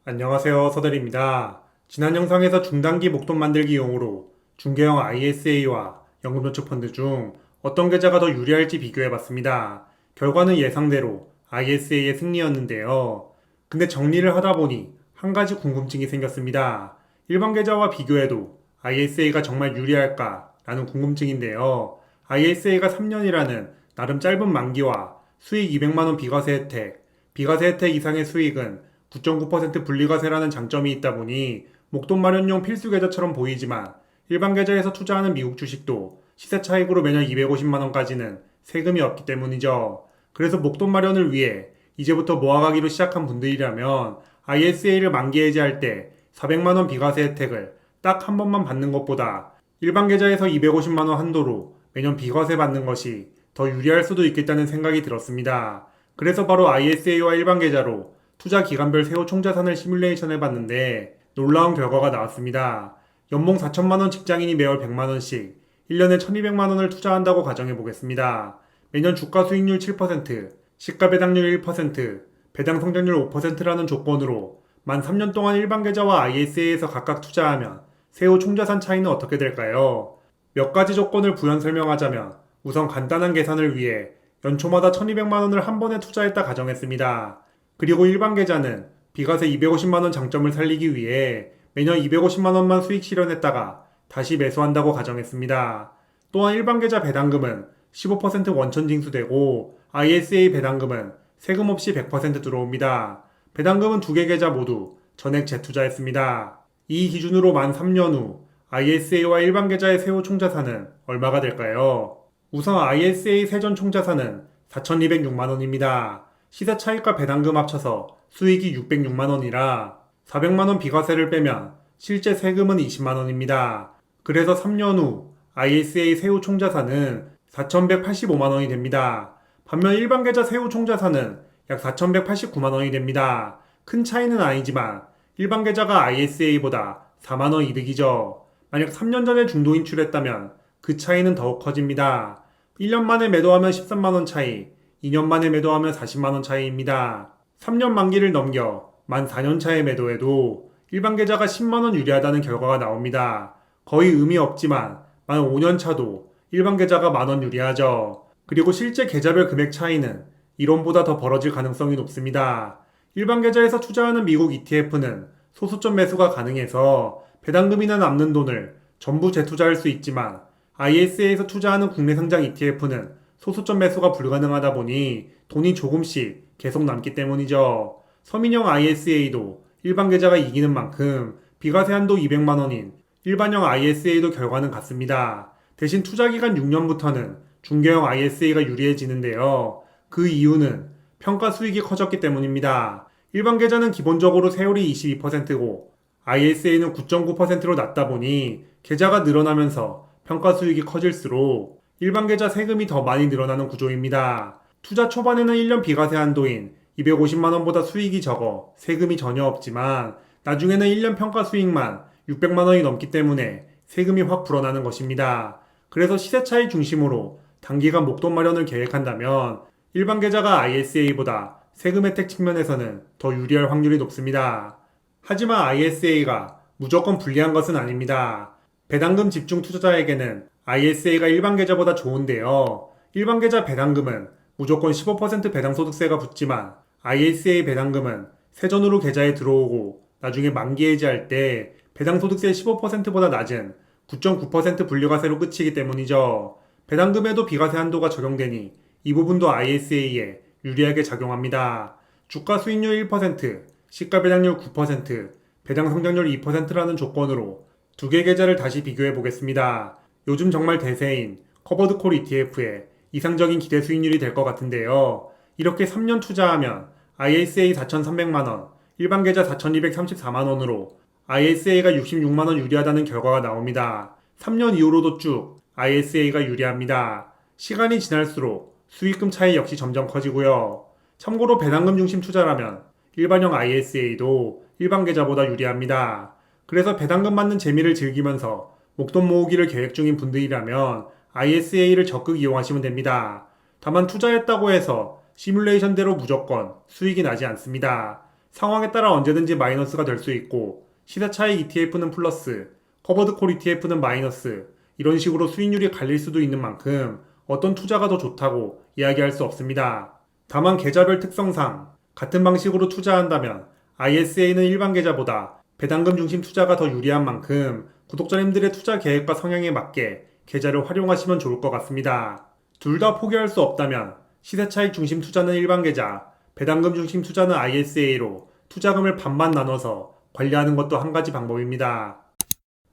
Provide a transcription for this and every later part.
안녕하세요, 서대리입니다. 지난 영상에서 중단기 목돈 만들기용으로 중개형 ISA와 연금저축펀드 중 어떤 계좌가 더 유리할지 비교해봤습니다. 결과는 예상대로 ISA의 승리였는데요. 근데 정리를 하다 보니 한 가지 궁금증이 생겼습니다. 일반 계좌와 비교해도 ISA가 정말 유리할까? 라는 궁금증인데요. ISA가 3년이라는 나름 짧은 만기와 수익 200만원 비과세 혜택, 비과세 혜택 이상의 수익은 9.9% 분리과세라는 장점이 있다 보니 목돈 마련용 필수 계좌처럼 보이지만 일반 계좌에서 투자하는 미국 주식도 시세 차익으로 매년 250만 원까지는 세금이 없기 때문이죠. 그래서 목돈 마련을 위해 이제부터 모아가기로 시작한 분들이라면 ISA를 만기 해지할 때 400만 원 비과세 혜택을 딱 한 번만 받는 것보다 일반 계좌에서 250만 원 한도로 매년 비과세 받는 것이 더 유리할 수도 있겠다는 생각이 들었습니다. 그래서 바로 ISA와 일반 계좌로 투자 기간별 세후 총자산을 시뮬레이션 해봤는데 놀라운 결과가 나왔습니다. 연봉 4천만원 직장인이 매월 100만원씩 1년에 1200만원을 투자한다고 가정해보겠습니다. 매년 주가 수익률 7%, 시가 배당률 1%, 배당 성장률 5%라는 조건으로 만 3년 동안 일반 계좌와 ISA에서 각각 투자하면 세후 총자산 차이는 어떻게 될까요? 몇 가지 조건을 부연 설명하자면 우선 간단한 계산을 위해 연초마다 1200만원을 한 번에 투자했다 가정했습니다. 그리고 일반 계좌는 비과세 250만원 장점을 살리기 위해 매년 250만원만 수익 실현했다가 다시 매수한다고 가정했습니다. 또한 일반 계좌 배당금은 15% 원천 징수되고 ISA 배당금은 세금 없이 100% 들어옵니다. 배당금은 두 개 계좌 모두 전액 재투자했습니다. 이 기준으로 만 3년 후 ISA와 일반 계좌의 세후 총자산은 얼마가 될까요? 우선 ISA 세전 총자산은 4,206만원입니다. 시세 차익과 배당금 합쳐서 수익이 606만원이라 400만원 비과세를 빼면 실제 세금은 20만원입니다. 그래서 3년 후 ISA 세후 총자산은 4,185만원이 됩니다. 반면 일반 계좌 세후 총자산은 약 4,189만원이 됩니다. 큰 차이는 아니지만 일반 계좌가 ISA보다 4만원 이득이죠. 만약 3년 전에 중도 인출했다면 그 차이는 더욱 커집니다. 1년 만에 매도하면 13만원 차이, 2년 만에 매도하면 40만원 차이입니다. 3년 만기를 넘겨 만 4년 차에 매도해도 일반 계좌가 10만원 유리하다는 결과가 나옵니다. 거의 의미 없지만 만 5년 차도 일반 계좌가 만원 유리하죠. 그리고 실제 계좌별 금액 차이는 이론보다 더 벌어질 가능성이 높습니다. 일반 계좌에서 투자하는 미국 ETF는 소수점 매수가 가능해서 배당금이나 남는 돈을 전부 재투자할 수 있지만 ISA에서 투자하는 국내 상장 ETF는 소수점 매수가 불가능하다 보니 돈이 조금씩 계속 남기 때문이죠. 서민형 ISA도 일반 계좌가 이기는 만큼 비과세 한도 200만원인 일반형 ISA도 결과는 같습니다. 대신 투자기간 6년부터는 중개형 ISA가 유리해지는데요. 그 이유는 평가 수익이 커졌기 때문입니다. 일반 계좌는 기본적으로 세율이 22%고 ISA는 9.9%로 낮다 보니 계좌가 늘어나면서 평가 수익이 커질수록 일반 계좌 세금이 더 많이 늘어나는 구조입니다. 투자 초반에는 1년 비과세 한도인 250만원보다 수익이 적어 세금이 전혀 없지만 나중에는 1년 평가 수익만 600만원이 넘기 때문에 세금이 확 불어나는 것입니다. 그래서 시세 차이 중심으로 단기간 목돈 마련을 계획한다면 일반 계좌가 ISA보다 세금 혜택 측면에서는 더 유리할 확률이 높습니다. 하지만 ISA가 무조건 불리한 것은 아닙니다. 배당금 집중 투자자에게는 ISA가 일반 계좌보다 좋은데요. 일반 계좌 배당금은 무조건 15% 배당소득세가 붙지만 ISA 배당금은 세전으로 계좌에 들어오고 나중에 만기 해지할 때 배당소득세 15%보다 낮은 9.9% 분류과세로 끝이기 때문이죠. 배당금에도 비과세 한도가 적용되니 이 부분도 ISA에 유리하게 작용합니다. 주가 수익률 1%, 시가 배당률 9%, 배당 성장률 2%라는 조건으로 두 개 계좌를 다시 비교해 보겠습니다. 요즘 정말 대세인 커버드콜 ETF에 이상적인 기대 수익률이 될 것 같은데요. 이렇게 3년 투자하면 ISA 4,300만원, 일반 계좌 4,234만원으로 ISA가 66만원 유리하다는 결과가 나옵니다. 3년 이후로도 쭉 ISA가 유리합니다. 시간이 지날수록 수익금 차이 역시 점점 커지고요. 참고로 배당금 중심 투자라면 일반형 ISA도 일반 계좌보다 유리합니다. 그래서 배당금 받는 재미를 즐기면서 목돈 모으기를 계획 중인 분들이라면 ISA를 적극 이용하시면 됩니다. 다만 투자했다고 해서 시뮬레이션대로 무조건 수익이 나지 않습니다. 상황에 따라 언제든지 마이너스가 될 수 있고 시세차익 ETF는 플러스, 커버드콜 ETF는 마이너스 이런 식으로 수익률이 갈릴 수도 있는 만큼 어떤 투자가 더 좋다고 이야기할 수 없습니다. 다만 계좌별 특성상 같은 방식으로 투자한다면 ISA는 일반 계좌보다 배당금 중심 투자가 더 유리한 만큼 구독자님들의 투자 계획과 성향에 맞게 계좌를 활용하시면 좋을 것 같습니다. 둘 다 포기할 수 없다면 시세차익 중심 투자는 일반 계좌, 배당금 중심 투자는 ISA로 투자금을 반반 나눠서 관리하는 것도 한 가지 방법입니다.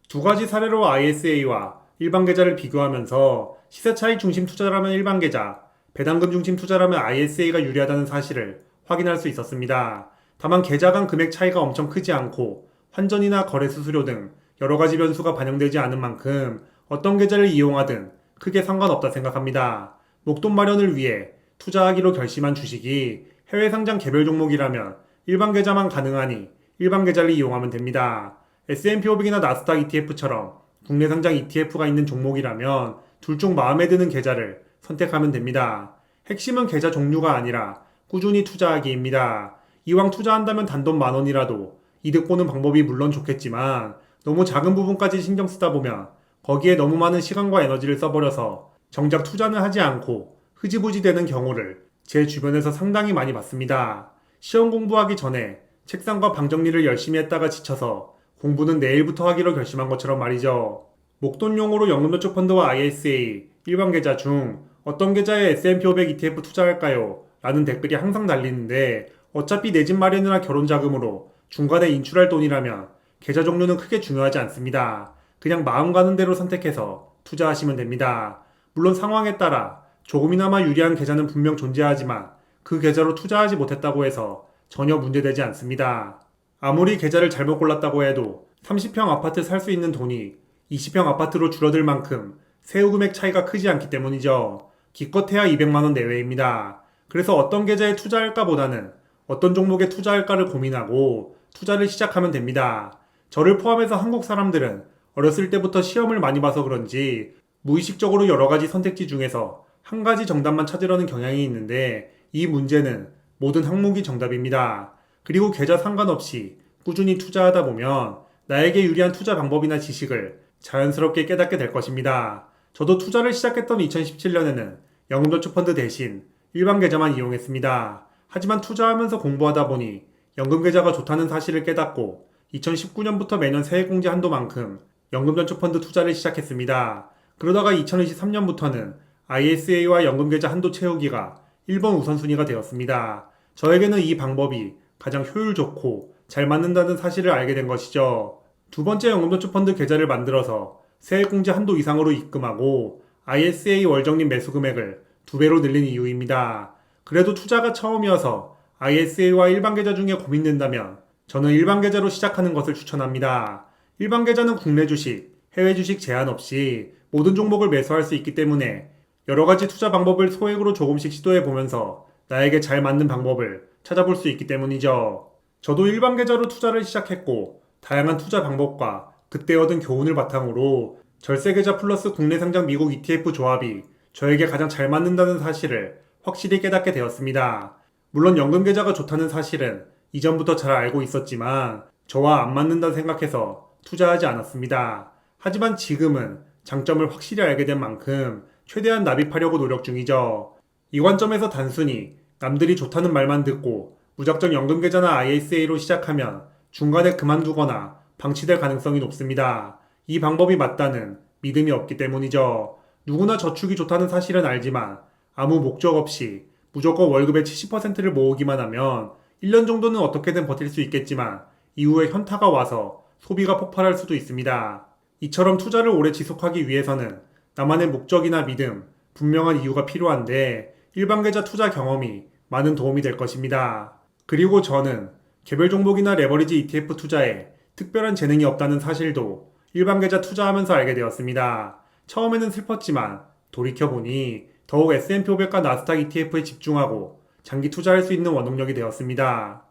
두 가지 사례로 ISA와 일반 계좌를 비교하면서 시세차익 중심 투자라면 일반 계좌, 배당금 중심 투자라면 ISA가 유리하다는 사실을 확인할 수 있었습니다. 다만 계좌 간 금액 차이가 엄청 크지 않고 환전이나 거래 수수료 등 여러 가지 변수가 반영되지 않은 만큼 어떤 계좌를 이용하든 크게 상관없다 생각합니다. 목돈 마련을 위해 투자하기로 결심한 주식이 해외 상장 개별 종목이라면 일반 계좌만 가능하니 일반 계좌를 이용하면 됩니다. S&P 500이나 나스닥 ETF처럼 국내 상장 ETF가 있는 종목이라면 둘 중 마음에 드는 계좌를 선택하면 됩니다. 핵심은 계좌 종류가 아니라 꾸준히 투자하기입니다. 이왕 투자한다면 단돈 10,000원이라도 이득 보는 방법이 물론 좋겠지만 너무 작은 부분까지 신경 쓰다 보면 거기에 너무 많은 시간과 에너지를 써버려서 정작 투자는 하지 않고 흐지부지 되는 경우를 제 주변에서 상당히 많이 봤습니다. 시험 공부하기 전에 책상과 방 정리를 열심히 했다가 지쳐서 공부는 내일부터 하기로 결심한 것처럼 말이죠. 목돈용으로 연금저축 펀드와 ISA, 일반 계좌 중 어떤 계좌에 S&P 500 ETF 투자할까요? 라는 댓글이 항상 달리는데 어차피 내 집 마련이나 결혼 자금으로 중간에 인출할 돈이라면 계좌 종류는 크게 중요하지 않습니다. 그냥 마음 가는 대로 선택해서 투자하시면 됩니다. 물론 상황에 따라 조금이나마 유리한 계좌는 분명 존재하지만 그 계좌로 투자하지 못했다고 해서 전혀 문제되지 않습니다. 아무리 계좌를 잘못 골랐다고 해도 30평 아파트 살 수 있는 돈이 20평 아파트로 줄어들 만큼 세후 금액 차이가 크지 않기 때문이죠. 기껏해야 200만원 내외입니다. 그래서 어떤 계좌에 투자할까 보다는 어떤 종목에 투자할까를 고민하고 투자를 시작하면 됩니다. 저를 포함해서 한국 사람들은 어렸을 때부터 시험을 많이 봐서 그런지 무의식적으로 여러 가지 선택지 중에서 한 가지 정답만 찾으려는 경향이 있는데 이 문제는 모든 항목이 정답입니다. 그리고 계좌 상관없이 꾸준히 투자하다 보면 나에게 유리한 투자 방법이나 지식을 자연스럽게 깨닫게 될 것입니다. 저도 투자를 시작했던 2017년에는 연금저축펀드 대신 일반 계좌만 이용했습니다. 하지만 투자하면서 공부하다 보니 연금 계좌가 좋다는 사실을 깨닫고 2019년부터 매년 세액공제 한도만큼 연금저축펀드 투자를 시작했습니다. 그러다가 2023년부터는 ISA와 연금계좌 한도 채우기가 1번 우선순위가 되었습니다. 저에게는 이 방법이 가장 효율 좋고 잘 맞는다는 사실을 알게 된 것이죠. 두 번째 연금저축펀드 계좌를 만들어서 세액공제 한도 이상으로 입금하고 ISA 월적립 매수 금액을 2배로 늘린 이유입니다. 그래도 투자가 처음이어서 ISA와 일반 계좌 중에 고민된다면 저는 일반 계좌로 시작하는 것을 추천합니다. 일반 계좌는 국내 주식, 해외 주식 제한 없이 모든 종목을 매수할 수 있기 때문에 여러 가지 투자 방법을 소액으로 조금씩 시도해 보면서 나에게 잘 맞는 방법을 찾아볼 수 있기 때문이죠. 저도 일반 계좌로 투자를 시작했고 다양한 투자 방법과 그때 얻은 교훈을 바탕으로 절세 계좌 플러스 국내 상장 미국 ETF 조합이 저에게 가장 잘 맞는다는 사실을 확실히 깨닫게 되었습니다. 물론 연금 계좌가 좋다는 사실은 이전부터 잘 알고 있었지만 저와 안 맞는다 생각해서 투자하지 않았습니다. 하지만 지금은 장점을 확실히 알게 된 만큼 최대한 납입하려고 노력 중이죠. 이 관점에서 단순히 남들이 좋다는 말만 듣고 무작정 연금 계좌나 ISA로 시작하면 중간에 그만두거나 방치될 가능성이 높습니다. 이 방법이 맞다는 믿음이 없기 때문이죠. 누구나 저축이 좋다는 사실은 알지만 아무 목적 없이 무조건 월급의 70%를 모으기만 하면 1년 정도는 어떻게든 버틸 수 있겠지만 이후에 현타가 와서 소비가 폭발할 수도 있습니다. 이처럼 투자를 오래 지속하기 위해서는 나만의 목적이나 믿음, 분명한 이유가 필요한데 일반 계좌 투자 경험이 많은 도움이 될 것입니다. 그리고 저는 개별 종목이나 레버리지 ETF 투자에 특별한 재능이 없다는 사실도 일반 계좌 투자하면서 알게 되었습니다. 처음에는 슬펐지만 돌이켜보니 더욱 S&P 500과 나스닥 ETF에 집중하고 장기 투자할 수 있는 원동력이 되었습니다.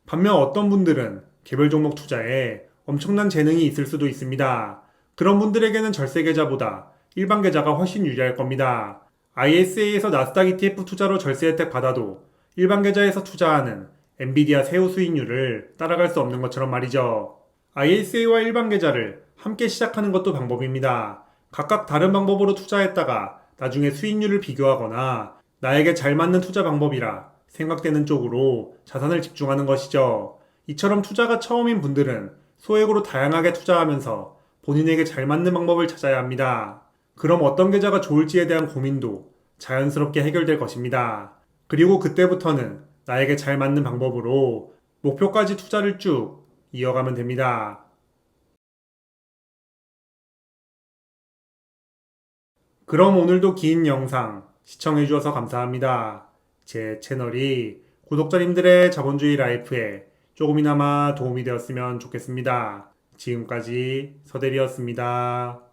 반면 어떤 분들은 개별 종목 투자에 엄청난 재능이 있을 수도 있습니다. 그런 분들에게는 절세 계좌보다 일반 계좌가 훨씬 유리할 겁니다. ISA에서 나스닥 ETF 투자로 절세 혜택 받아도 일반 계좌에서 투자하는 엔비디아 세후 수익률을 따라갈 수 없는 것처럼 말이죠. ISA와 일반 계좌를 함께 시작하는 것도 방법입니다. 각각 다른 방법으로 투자했다가 나중에 수익률을 비교하거나 나에게 잘 맞는 투자 방법이라 생각되는 쪽으로 자산을 집중하는 것이죠. 이처럼 투자가 처음인 분들은 소액으로 다양하게 투자하면서 본인에게 잘 맞는 방법을 찾아야 합니다. 그럼 어떤 계좌가 좋을지에 대한 고민도 자연스럽게 해결될 것입니다. 그리고 그때부터는 나에게 잘 맞는 방법으로 목표까지 투자를 쭉 이어가면 됩니다. 그럼 오늘도 긴 영상 시청해주셔서 감사합니다. 제 채널이 구독자님들의 자본주의 라이프에 조금이나마 도움이 되었으면 좋겠습니다. 지금까지 서대리였습니다.